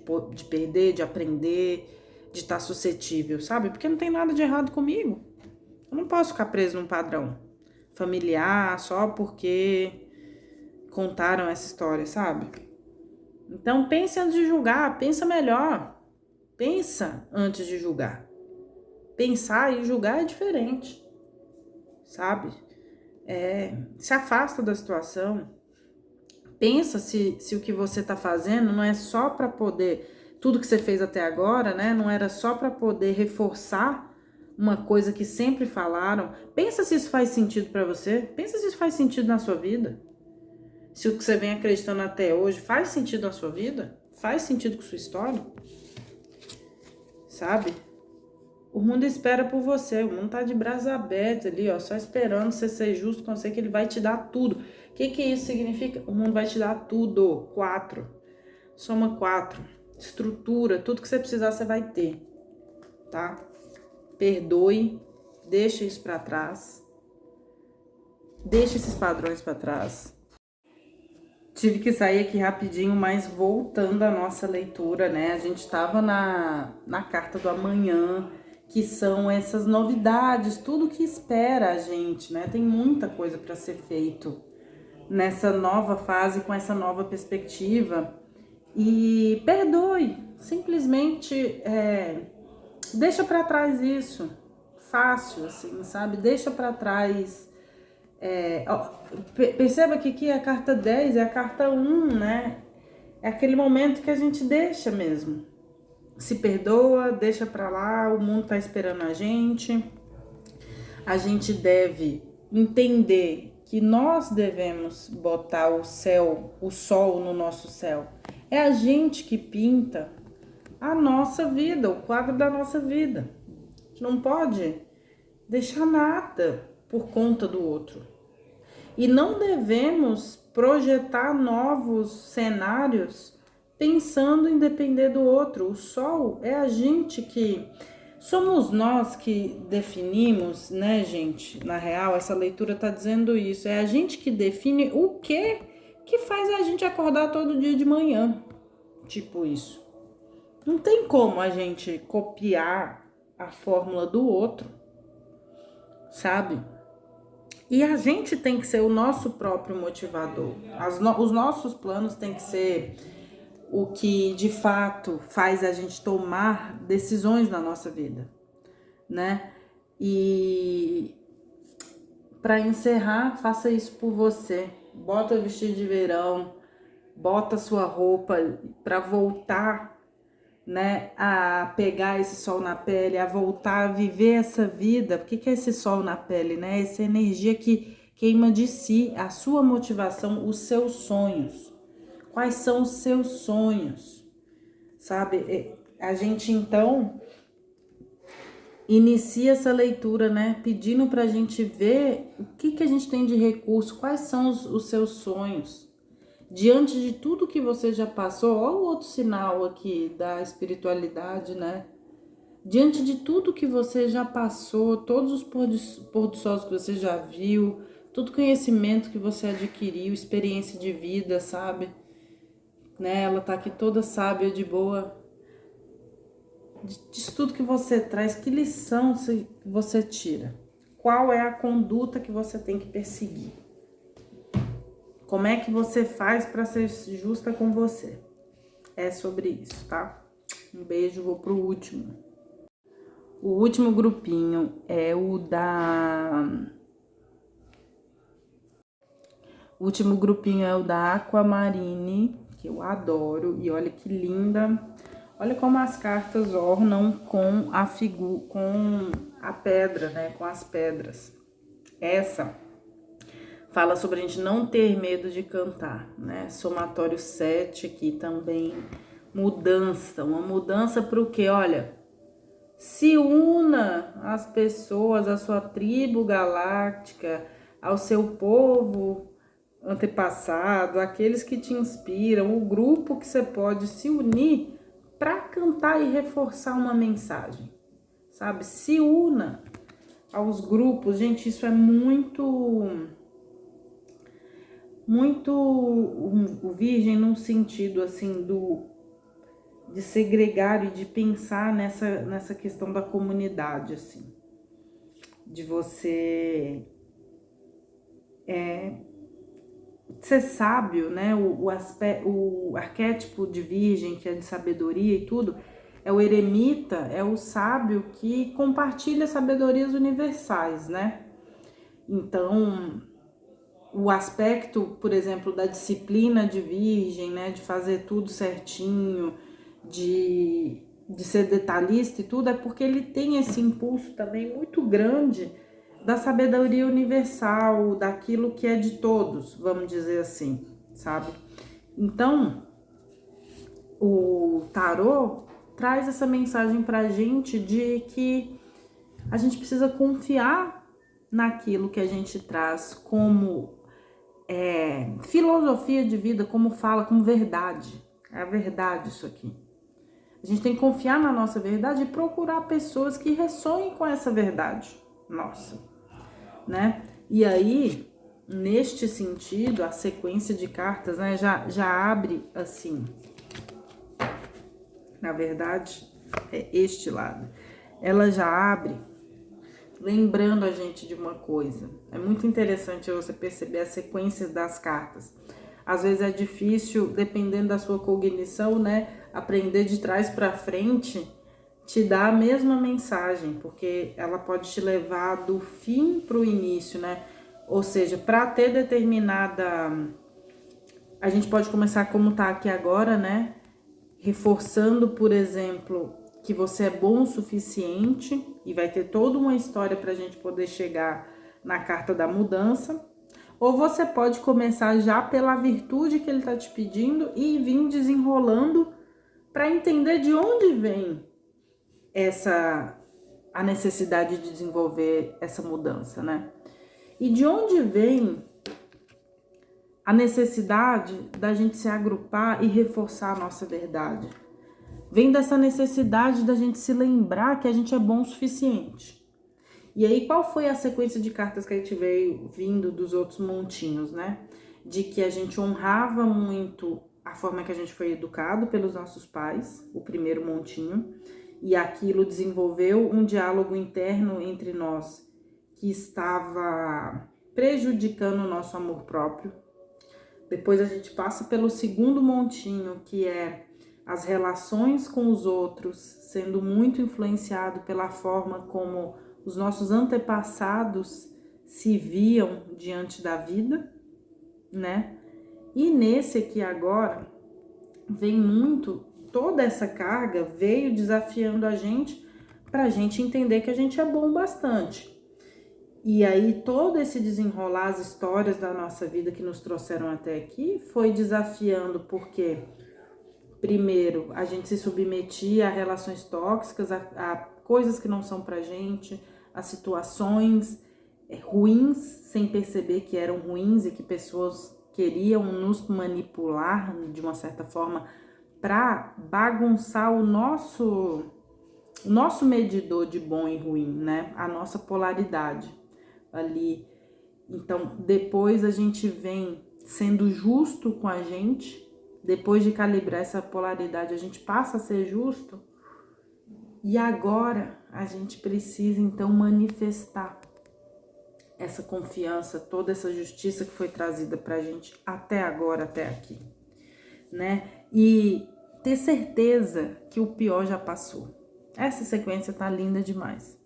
perder, de aprender, de estar suscetível, sabe? Porque não tem nada de errado comigo. Eu não posso ficar preso num padrão familiar só porque contaram essa história, sabe? Então pense antes de julgar, pensa melhor. Pensa antes de julgar. Pensar e julgar é diferente, sabe? Se afasta da situação. Pensa se o que você tá fazendo não é só para poder, tudo que você fez até agora, né? Não era só para poder reforçar uma coisa que sempre falaram. Pensa se isso faz sentido para você. Pensa se isso faz sentido na sua vida. Se o que você vem acreditando até hoje faz sentido na sua vida, faz sentido com sua história, sabe? O mundo espera por você, o mundo tá de braços abertos ali, ó, só esperando você ser justo com você, que ele vai te dar tudo. O que isso significa? O mundo vai te dar tudo. 4. Soma 4. Estrutura, tudo que você precisar você vai ter, tá? Perdoe, deixa isso pra trás. Deixa esses padrões pra trás. Tive que sair aqui rapidinho, mas voltando à nossa leitura, né? A gente estava na carta do amanhã, que são essas novidades, tudo que espera a gente, né? Tem muita coisa para ser feito nessa nova fase, com essa nova perspectiva. E perdoe, simplesmente deixa para trás isso, fácil, assim, sabe? Deixa para trás. Perceba que aqui a carta 10 é a carta 1, né? É aquele momento que a gente deixa mesmo. Se perdoa, deixa pra lá, o mundo tá esperando a gente. A gente deve entender que nós devemos botar o céu, o sol no nosso céu. É a gente que pinta a nossa vida, o quadro da nossa vida. A gente não pode deixar nada por conta do outro. E não devemos projetar novos cenários pensando em depender do outro. O sol é a gente que... Somos nós que definimos, né, gente? Na real, essa leitura tá dizendo isso. É a gente que define o que faz a gente acordar todo dia de manhã. Tipo isso. Não tem como a gente copiar a fórmula do outro, sabe? E a gente tem que ser o nosso próprio motivador. Os nossos planos têm que ser o que de fato faz a gente tomar decisões na nossa vida, né? E para encerrar, faça isso por você. Bota o vestido de verão, bota sua roupa para voltar, né, a pegar esse sol na pele, a voltar a viver essa vida. O que é esse sol na pele, né? Essa energia que queima de si, a sua motivação, os seus sonhos. Quais são os seus sonhos? Sabe? A gente então inicia essa leitura, né, pedindo pra gente ver o que a gente tem de recurso, quais são os seus sonhos. Diante de tudo que você já passou, olha o outro sinal aqui da espiritualidade, né? Diante de tudo que você já passou, todos os pôr do sol que você já viu, todo conhecimento que você adquiriu, experiência de vida, sabe? Né? Ela tá aqui toda sábia, de boa. De tudo que você traz, que lição você tira? Qual é a conduta que você tem que perseguir? Como é que você faz para ser justa com você? É sobre isso, tá? Um beijo, vou pro último. O último grupinho é o da... O último grupinho é o da Aquamarine, que eu adoro. E olha que linda. Olha como as cartas ornam com a figura, com a pedra, né? Com as pedras. Essa fala sobre a gente não ter medo de cantar, né? Somatório 7 aqui também. Mudança. Uma mudança para o quê? Olha, se una às pessoas, à sua tribo galáctica, ao seu povo antepassado, aqueles que te inspiram, o grupo que você pode se unir para cantar e reforçar uma mensagem, sabe? Se una aos grupos, gente, isso é muito o virgem num sentido assim de segregar e de pensar nessa questão da comunidade, assim, de você ser sábio, né? O arquétipo de virgem, que é de sabedoria e tudo, é o eremita, é o sábio que compartilha sabedorias universais, né? Então, o aspecto, por exemplo, da disciplina de virgem, né, de fazer tudo certinho, de ser detalhista e tudo, é porque ele tem esse impulso também muito grande da sabedoria universal, daquilo que é de todos, vamos dizer assim, sabe? Então, o tarô traz essa mensagem pra gente de que a gente precisa confiar naquilo que a gente traz como filosofia de vida, como fala, como verdade. É a verdade isso aqui. A gente tem que confiar na nossa verdade e procurar pessoas que ressoem com essa verdade nossa, né? E aí, neste sentido, a sequência de cartas, né, já abre assim. Na verdade, é este lado. Ela já abre lembrando a gente de uma coisa. É muito interessante você perceber a sequência das cartas. Às vezes é difícil, dependendo da sua cognição, né, aprender de trás para frente, te dá a mesma mensagem, porque ela pode te levar do fim para o início, né? Ou seja, para ter determinada... A gente pode começar como tá aqui agora, né? Reforçando, por exemplo, que você é bom o suficiente, e vai ter toda uma história para a gente poder chegar na carta da mudança. Ou você pode começar já pela virtude que ele está te pedindo e vir desenrolando para entender de onde vem a necessidade de desenvolver essa mudança, né? E de onde vem a necessidade da gente se agrupar e reforçar a nossa verdade? Vem dessa necessidade da gente se lembrar que a gente é bom o suficiente. E aí, qual foi a sequência de cartas que a gente veio vindo dos outros montinhos, né? De que a gente honrava muito a forma que a gente foi educado pelos nossos pais, o primeiro montinho, e aquilo desenvolveu um diálogo interno entre nós que estava prejudicando o nosso amor próprio. Depois a gente passa pelo segundo montinho, que é as relações com os outros, sendo muito influenciado pela forma como os nossos antepassados se viam diante da vida, né? E nesse aqui agora, vem muito, toda essa carga veio desafiando a gente, pra gente entender que a gente é bom bastante. E aí todo esse desenrolar, as histórias da nossa vida que nos trouxeram até aqui, foi desafiando porque... Primeiro, a gente se submetia a relações tóxicas, a coisas que não são pra gente, a situações ruins, sem perceber que eram ruins e que pessoas queriam nos manipular de uma certa forma para bagunçar o nosso medidor de bom e ruim, né? A nossa polaridade ali. Então, depois a gente vem sendo justo com a gente. Depois de calibrar essa polaridade, a gente passa a ser justo. E agora a gente precisa então manifestar essa confiança, toda essa justiça que foi trazida pra gente até agora, até aqui, né? E ter certeza que o pior já passou. Essa sequência tá linda demais.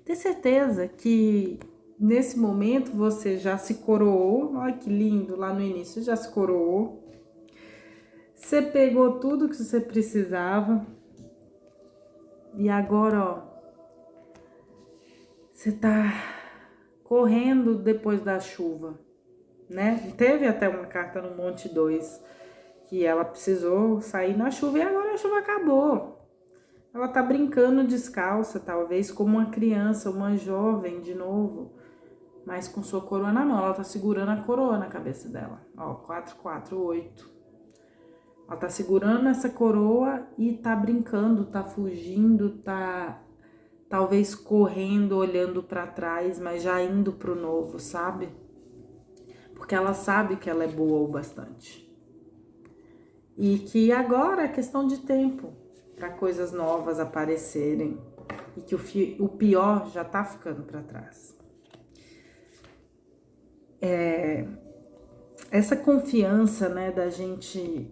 Ter certeza que nesse momento você já se coroou. Olha que lindo, lá no início já se coroou. Você pegou tudo que você precisava e agora, ó, você tá correndo depois da chuva, né? Teve até uma carta no Monte 2 que ela precisou sair na chuva e agora a chuva acabou. Ela tá brincando descalça, talvez como uma criança, uma jovem de novo, mas com sua coroa na mão. Ela tá segurando a coroa na cabeça dela. Ó, 4, 4, 8. Ela tá segurando essa coroa e tá brincando, tá fugindo, tá talvez correndo, olhando pra trás, mas já indo pro novo, sabe? Porque ela sabe que ela é boa o bastante. E que agora é questão de tempo para coisas novas aparecerem. E que o pior já tá ficando para trás. Essa confiança, né, da gente...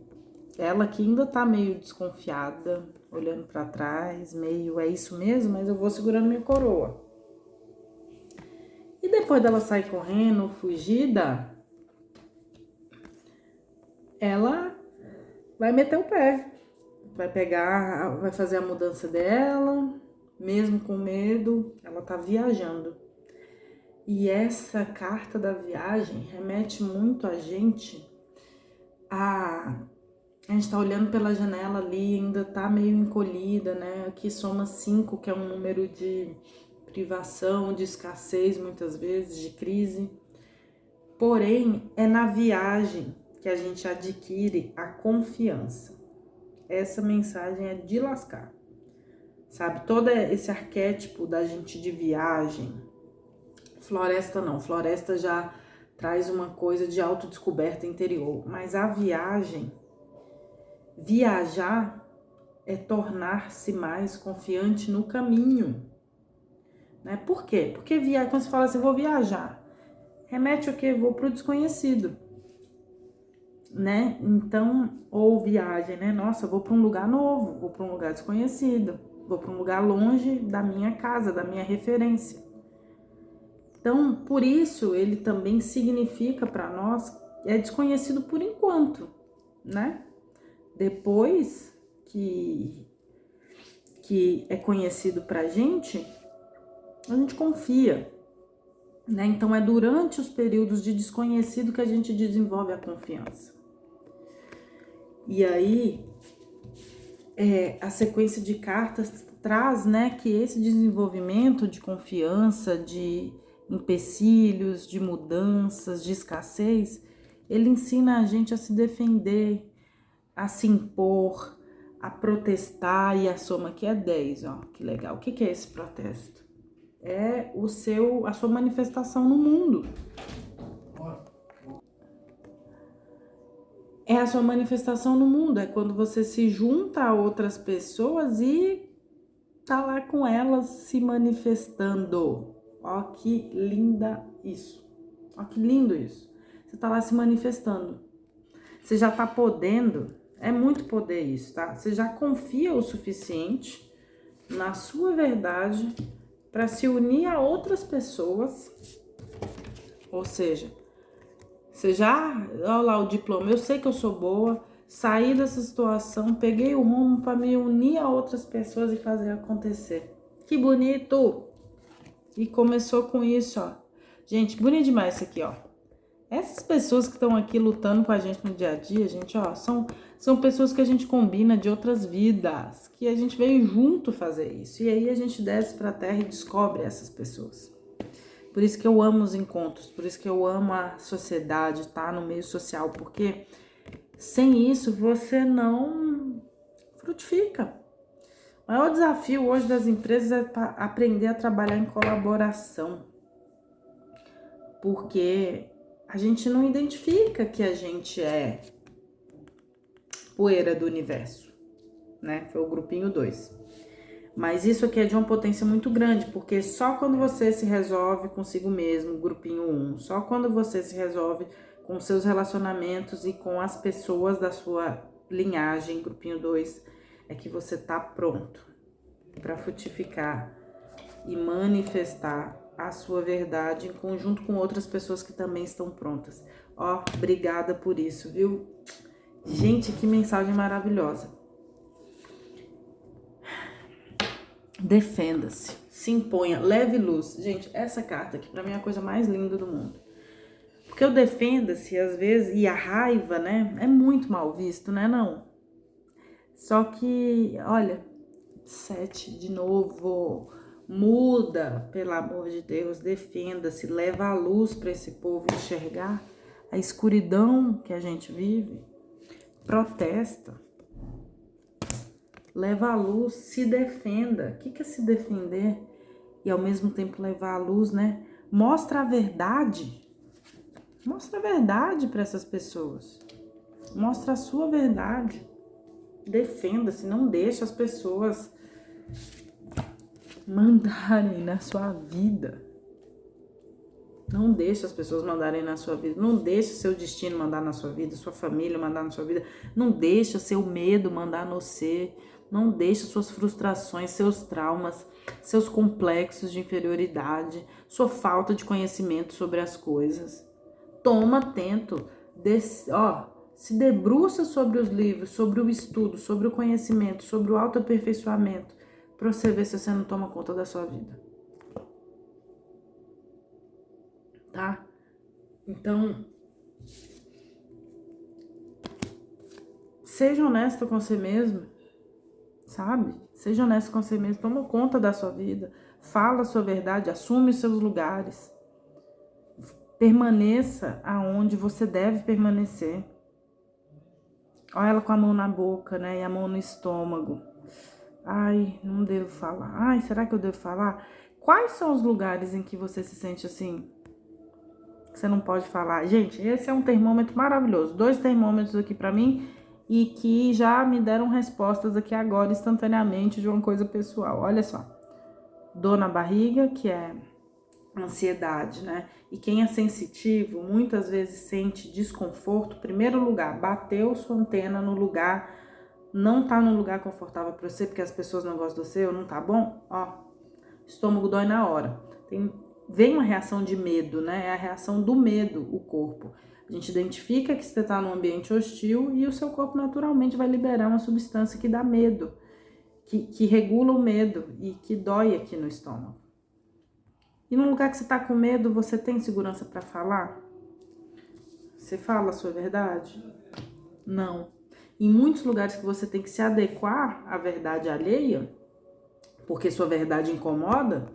Ela que ainda tá meio desconfiada, olhando para trás, meio, é isso mesmo, mas eu vou segurando minha coroa. E depois dela sair correndo, fugida, ela vai meter o pé. Vai pegar, vai fazer a mudança dela, mesmo com medo, ela tá viajando. E essa carta da viagem remete muito a gente gente tá olhando pela janela ali, ainda tá meio encolhida, né? Aqui soma 5, que é um número de privação, de escassez, muitas vezes, de crise. Porém, é na viagem que a gente adquire a confiança. Essa mensagem é de lascar, sabe? Todo esse arquétipo da gente de viagem. Floresta não, floresta já traz uma coisa de autodescoberta interior, mas a viagem, viajar é tornar-se mais confiante no caminho, né? Por quê? Porque quando você fala assim, vou viajar, remete o quê? Vou pro desconhecido, né? Então, ou viagem, né? Nossa, vou para um lugar novo, vou para um lugar desconhecido, vou para um lugar longe da minha casa, da minha referência. Então, por isso, ele também significa para nós, é desconhecido por enquanto, né? Depois que é conhecido pra gente, a gente confia, né? Então, é durante os períodos de desconhecido que a gente desenvolve a confiança. E aí, a sequência de cartas traz, né, que esse desenvolvimento de confiança, de empecilhos, de mudanças, de escassez, ele ensina a gente a se defender, a se impor, a protestar, e a soma aqui é 10, ó, que legal. O que é esse protesto? É a sua manifestação no mundo. É a sua manifestação no mundo, é quando você se junta a outras pessoas e tá lá com elas se manifestando. Ó que linda isso. Ó que lindo isso. Você tá lá se manifestando. Você já tá podendo, é muito poder isso, tá? Você já confia o suficiente na sua verdade para se unir a outras pessoas. Ou seja, você já, olha lá o diploma, eu sei que eu sou boa, saí dessa situação, peguei o rumo para me unir a outras pessoas e fazer acontecer. Que bonito! E começou com isso, ó. Gente, bonito demais isso aqui, ó. Essas pessoas que estão aqui lutando com a gente no dia a dia, gente, ó, são pessoas que a gente combina de outras vidas, que a gente veio junto fazer isso. E aí a gente desce pra terra e descobre essas pessoas. Por isso que eu amo os encontros, por isso que eu amo a sociedade, tá? No meio social, porque sem isso você não frutifica. O maior desafio hoje das empresas é aprender a trabalhar em colaboração. Porque a gente não identifica que a gente é poeira do universo, né? Foi o grupinho 2. Mas isso aqui é de uma potência muito grande, porque só quando você se resolve consigo mesmo, grupinho 1, só quando você se resolve com seus relacionamentos e com as pessoas da sua linhagem, grupinho 2, é que você tá pronto para frutificar e manifestar a sua verdade em conjunto com outras pessoas que também estão prontas. Ó, obrigada por isso, viu? Gente, que mensagem maravilhosa. Defenda-se, se imponha, leve luz. Gente, essa carta aqui pra mim é a coisa mais linda do mundo. Porque o defenda-se, às vezes, e a raiva, né, é muito mal visto, né, não? Só que, olha, 7 de novo, Muda, pelo amor de Deus, defenda-se, leva a luz para esse povo enxergar a escuridão que a gente vive. Protesta, leva a luz, se defenda. O que é se defender? E ao mesmo tempo levar a luz, né? Mostra a verdade. Mostra a verdade para essas pessoas. Mostra a sua verdade. Defenda-se, não deixe as pessoas mandarem na sua vida. Não deixe as pessoas mandarem na sua vida. Não deixe seu destino mandar na sua vida, sua família mandar na sua vida. Não deixe seu medo mandar no você. Não deixe suas frustrações, seus traumas, seus complexos de inferioridade, sua falta de conhecimento sobre as coisas. Toma atento, se debruça sobre os livros, sobre o estudo, sobre o conhecimento, sobre o autoaperfeiçoamento, para você ver se você não toma conta da sua vida. Tá? Então, seja honesto com você mesmo, sabe? Seja honesto com você mesmo, toma conta da sua vida, fala a sua verdade, assume os seus lugares. Permaneça aonde você deve permanecer. Olha ela com a mão na boca, né? E a mão no estômago. Ai, não devo falar. Ai, será que eu devo falar? Quais são os lugares em que você se sente assim? Você não pode falar. Gente, esse é um termômetro maravilhoso. 2 termômetros aqui pra mim e que já me deram respostas aqui agora instantaneamente de uma coisa pessoal. Olha só. Dor na barriga, que é ansiedade, né? E quem é sensitivo muitas vezes sente desconforto. Primeiro lugar, bateu sua antena no lugar, não tá num lugar confortável para você porque as pessoas não gostam de você ou não tá bom, ó, estômago dói na hora. Vem uma reação de medo, né? É a reação do medo, o corpo. A gente identifica que você tá num ambiente hostil e o seu corpo naturalmente vai liberar uma substância que dá medo, que regula o medo e que dói aqui no estômago. E no lugar que você tá com medo, você tem segurança para falar? Você fala a sua verdade? Não. Em muitos lugares que você tem que se adequar à verdade alheia, porque sua verdade incomoda,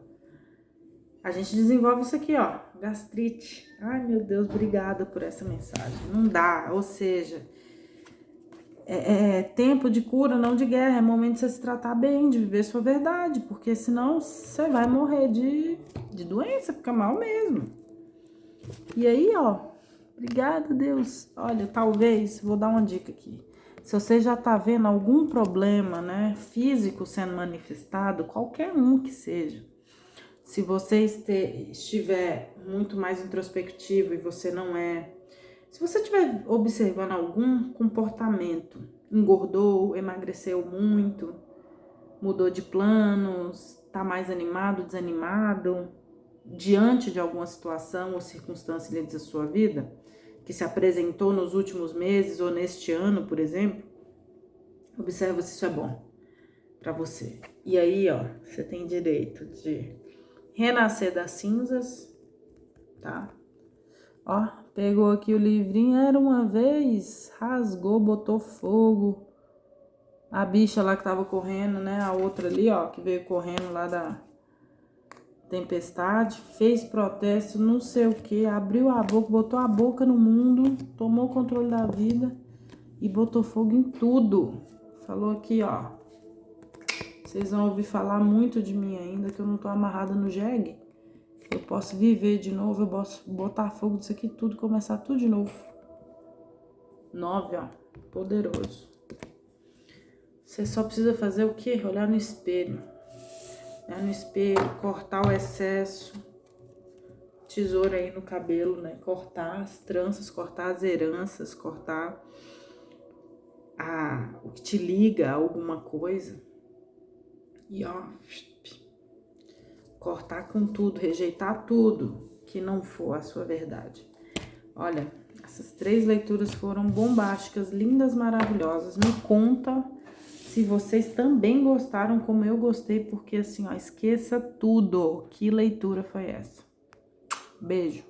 a gente desenvolve isso aqui, ó, gastrite. Ai, meu Deus, obrigada por essa mensagem. Não dá, ou seja, é tempo de cura, não de guerra. É momento de você se tratar bem, de viver sua verdade, porque senão você vai morrer de doença, fica mal mesmo. E aí, ó, obrigada, Deus. Olha, talvez, vou dar uma dica aqui. Se você já tá vendo algum problema, né, físico sendo manifestado, qualquer um que seja, se você estiver muito mais introspectivo e você não é, se você estiver observando algum comportamento, engordou, emagreceu muito, mudou de planos, tá mais animado, desanimado, diante de alguma situação ou circunstância da sua vida, que se apresentou nos últimos meses ou neste ano, por exemplo, observa se isso é bom para você. E aí, ó, você tem direito de renascer das cinzas, tá? Ó, pegou aqui o livrinho, era uma vez, rasgou, botou fogo. A bicha lá que tava correndo, né? A outra ali, ó, que veio correndo lá da tempestade, fez protesto, não sei o que, abriu a boca, botou a boca no mundo, tomou o controle da vida e botou fogo em tudo. Falou aqui, ó, vocês vão ouvir falar muito de mim ainda, que eu não tô amarrada no jegue. Eu posso viver de novo, eu posso botar fogo disso aqui tudo, começar tudo de novo. 9, ó, poderoso. Você só precisa fazer o quê? Olhar no espelho. Olhar no espelho, cortar o excesso. Tesoura aí no cabelo, né? Cortar as tranças, cortar as heranças, cortar o que te liga a alguma coisa. E ó, cortar com tudo, rejeitar tudo que não for a sua verdade. Olha, essas 3 leituras foram bombásticas, lindas, maravilhosas. Me conta se vocês também gostaram como eu gostei, porque assim, ó, esqueça tudo. Que leitura foi essa? Beijo.